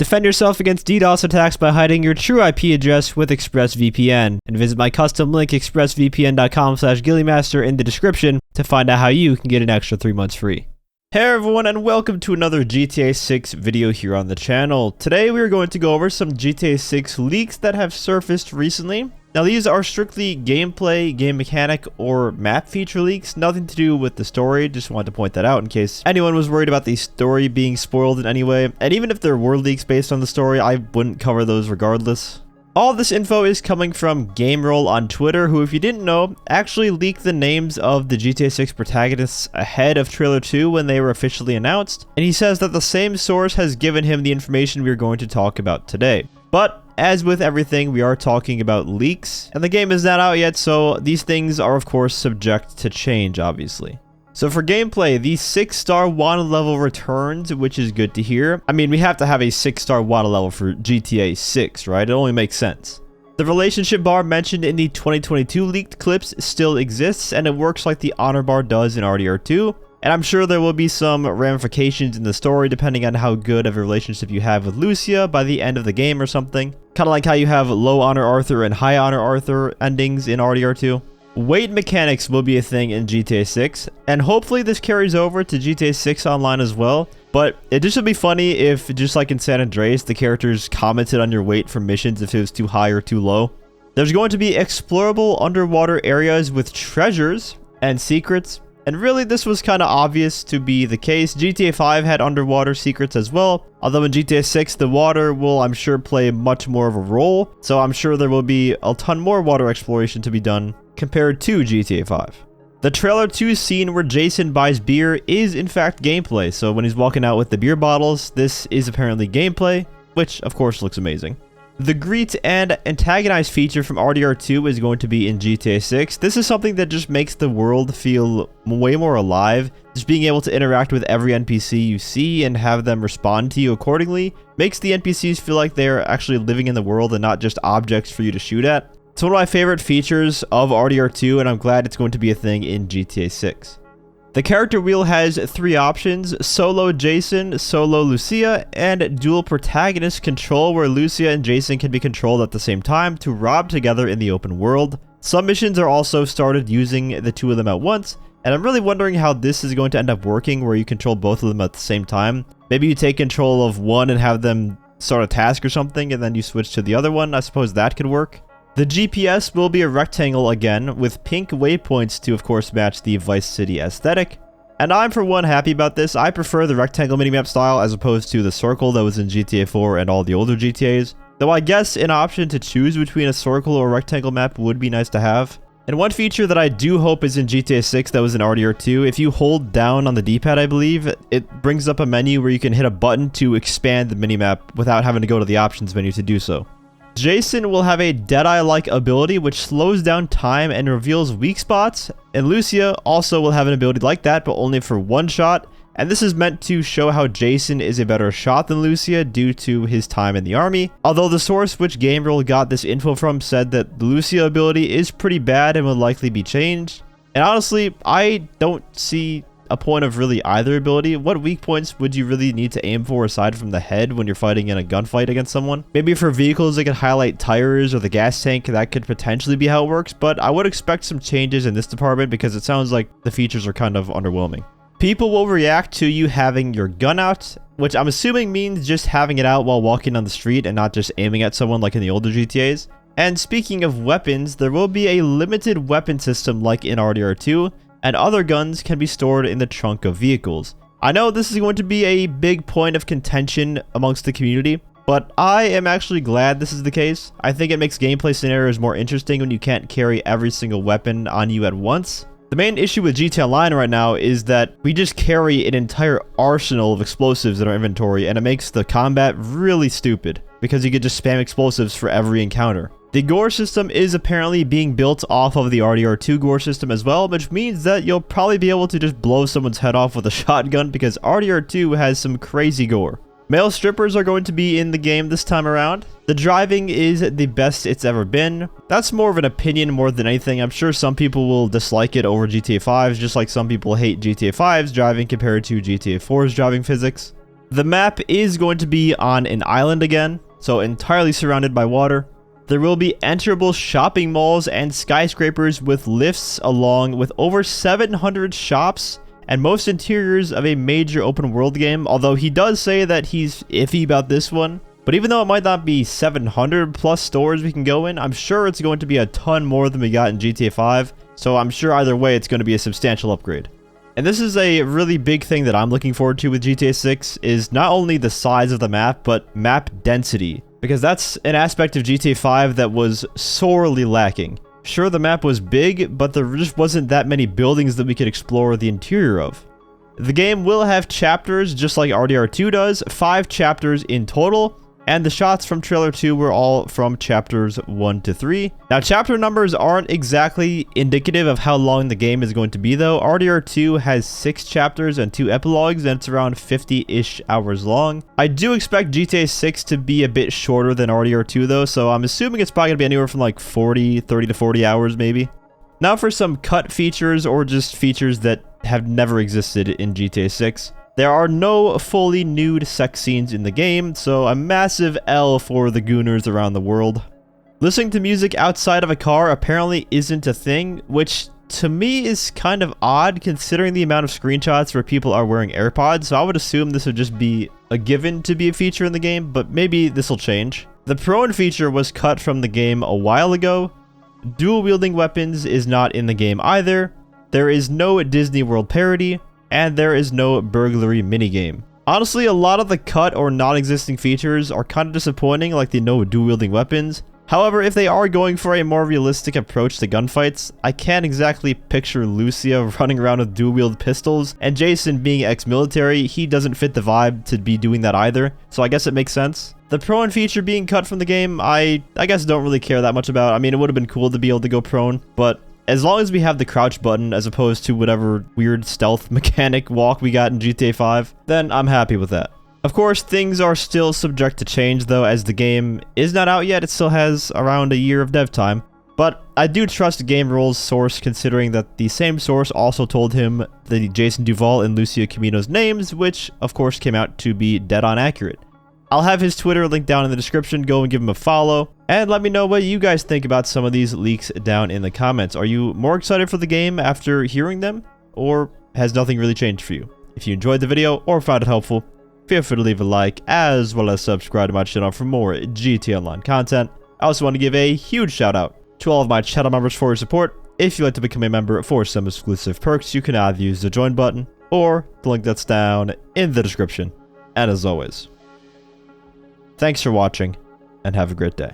Defend yourself against DDoS attacks by hiding your true IP address with ExpressVPN, and visit my custom link expressvpn.com/GhillieMaster in the description to find out how you can get an extra 3 months free. Hey everyone, and welcome to another GTA 6 video here on the channel. Today we are going to go over some GTA 6 leaks that have surfaced recently. Now these are strictly gameplay, game mechanic, or map feature leaks, nothing to do with the story. Just wanted to point that out in case anyone was worried about the story being spoiled in any way. And even if there were leaks based on the story, I wouldn't cover those regardless. All this info is coming from GameRoll on Twitter, who, if you didn't know, actually leaked the names of the GTA 6 protagonists ahead of Trailer 2 when they were officially announced, and he says that the same source has given him the information we are going to talk about today. But, as with everything, we are talking about leaks, and the game is not out yet, so these things are of course subject to change, obviously. So for gameplay, the 6-star wanted level returns, which is good to hear. I mean, we have to have a 6-star wanted level for GTA 6, right? It only makes sense. The relationship bar mentioned in the 2022 leaked clips still exists, and it works like the honor bar does in RDR2. And I'm sure there will be some ramifications in the story depending on how good of a relationship you have with Lucia by the end of the game or something. Kind of like how you have low honor Arthur and high honor Arthur endings in RDR2. Weight mechanics will be a thing in GTA 6, and hopefully this carries over to GTA 6 Online as well, but it just would be funny if, just like in San Andreas, the characters commented on your weight for missions if it was too high or too low. There's going to be explorable underwater areas with treasures and secrets, and really this was kind of obvious to be the case. GTA 5 had underwater secrets as well, although in GTA 6 the water will, I'm sure, play much more of a role, so I'm sure there will be a ton more water exploration to be done compared to GTA 5. The Trailer 2 scene where Jason buys beer is in fact gameplay, so when he's walking out with the beer bottles, this is apparently gameplay, which of course looks amazing. The greet and antagonize feature from RDR2 is going to be in GTA 6. This is something that just makes the world feel way more alive. Just being able to interact with every NPC you see and have them respond to you accordingly makes the NPCs feel like they're actually living in the world and not just objects for you to shoot at. It's one of my favorite features of RDR2, and I'm glad it's going to be a thing in GTA 6. The character wheel has 3 options: solo Jason, solo Lucia, and dual protagonist control, where Lucia and Jason can be controlled at the same time to rob together in the open world. Some missions are also started using the 2 of them at once, and I'm really wondering how this is going to end up working, where you control both of them at the same time. Maybe you take control of one and have them start a task or something, and then you switch to the other one. I suppose that could work. The GPS will be a rectangle again, with pink waypoints to of course match the Vice City aesthetic. And I'm for one happy about this. I prefer the rectangle minimap style as opposed to the circle that was in GTA 4 and all the older GTAs. Though I guess an option to choose between a circle or a rectangle map would be nice to have. And one feature that I do hope is in GTA 6 that was in RDR2, if you hold down on the D-pad, I believe, it brings up a menu where you can hit a button to expand the minimap without having to go to the options menu to do so. Jason will have a Deadeye-like ability which slows down time and reveals weak spots, and Lucia also will have an ability like that, but only for one shot, and this is meant to show how Jason is a better shot than Lucia due to his time in the army, although the source which GameRoll got this info from said that the Lucia ability is pretty bad and will likely be changed. And honestly, I don't see a point of really either ability. What weak points would you really need to aim for aside from the head when you're fighting in a gunfight against someone? Maybe for vehicles they could highlight tires or the gas tank, that could potentially be how it works, but I would expect some changes in this department because it sounds like the features are kind of underwhelming. People will react to you having your gun out, which I'm assuming means just having it out while walking on the street and not just aiming at someone like in the older GTAs. And speaking of weapons, there will be a limited weapon system like in RDR2, and other guns can be stored in the trunk of vehicles. I know this is going to be a big point of contention amongst the community, but I am actually glad this is the case. I think it makes gameplay scenarios more interesting when you can't carry every single weapon on you at once. The main issue with GTA Online right now is that we just carry an entire arsenal of explosives in our inventory, and it makes the combat really stupid because you could just spam explosives for every encounter. The gore system is apparently being built off of the RDR2 gore system as well, which means that you'll probably be able to just blow someone's head off with a shotgun because RDR2 has some crazy gore. Male strippers are going to be in the game this time around. The driving is the best it's ever been. That's more of an opinion more than anything. I'm sure some people will dislike it over GTA 5's, just like some people hate GTA 5's driving compared to GTA 4's driving physics. The map is going to be on an island again, so entirely surrounded by water. There will be enterable shopping malls and skyscrapers with lifts along with over 700 shops and most interiors of a major open world game, although he does say that he's iffy about this one. But even though it might not be 700 plus stores we can go in, I'm sure it's going to be a ton more than we got in GTA 5, so I'm sure either way it's going to be a substantial upgrade. And this is a really big thing that I'm looking forward to with GTA 6 is not only the size of the map, but map density. Because that's an aspect of GTA 5 that was sorely lacking. Sure, the map was big, but there just wasn't that many buildings that we could explore the interior of. The game will have chapters just like RDR2 does, 5 chapters in total. And the shots from trailer 2 were all from chapters 1 to 3. Now, chapter numbers aren't exactly indicative of how long the game is going to be though. RDR2 has 6 chapters and 2 epilogues, and it's around 50-ish hours long. I do expect GTA 6 to be a bit shorter than RDR2 though, so I'm assuming it's probably going to be anywhere from like 30 to 40 hours maybe. Now for some cut features or just features that have never existed in GTA 6. There are no fully nude sex scenes in the game, so a massive L for the gooners around the world. Listening to music outside of a car apparently isn't a thing, which to me is kind of odd considering the amount of screenshots where people are wearing AirPods, so I would assume this would just be a given to be a feature in the game, but maybe this will change. The prone feature was cut from the game a while ago. Dual wielding weapons is not in the game either. There is no Disney World parody. And there is no burglary minigame. Honestly, a lot of the cut or non-existing features are kind of disappointing, like the no dual-wielding weapons. However, if they are going for a more realistic approach to gunfights, I can't exactly picture Lucia running around with dual-wield pistols, and Jason being ex-military, he doesn't fit the vibe to be doing that either, so I guess it makes sense. The prone feature being cut from the game, I guess don't really care that much about. I mean, it would have been cool to be able to go prone, but as long as we have the crouch button as opposed to whatever weird stealth mechanic walk we got in GTA 5, then I'm happy with that. Of course, things are still subject to change though, as the game is not out yet. It still has around a year of dev time. But I do trust GameRoll's source, considering that the same source also told him the Jason Duval and Lucia Camino's names, which of course came out to be dead on accurate. I'll have his Twitter linked down in the description. Go and give him a follow. And let me know what you guys think about some of these leaks down in the comments. Are you more excited for the game after hearing them? Or has nothing really changed for you? If you enjoyed the video or found it helpful, feel free to leave a like, as well as subscribe to my channel for more GTA Online content. I also want to give a huge shout out to all of my channel members for your support. If you'd like to become a member for some exclusive perks, you can either use the join button or the link that's down in the description. And as always, thanks for watching, and have a great day.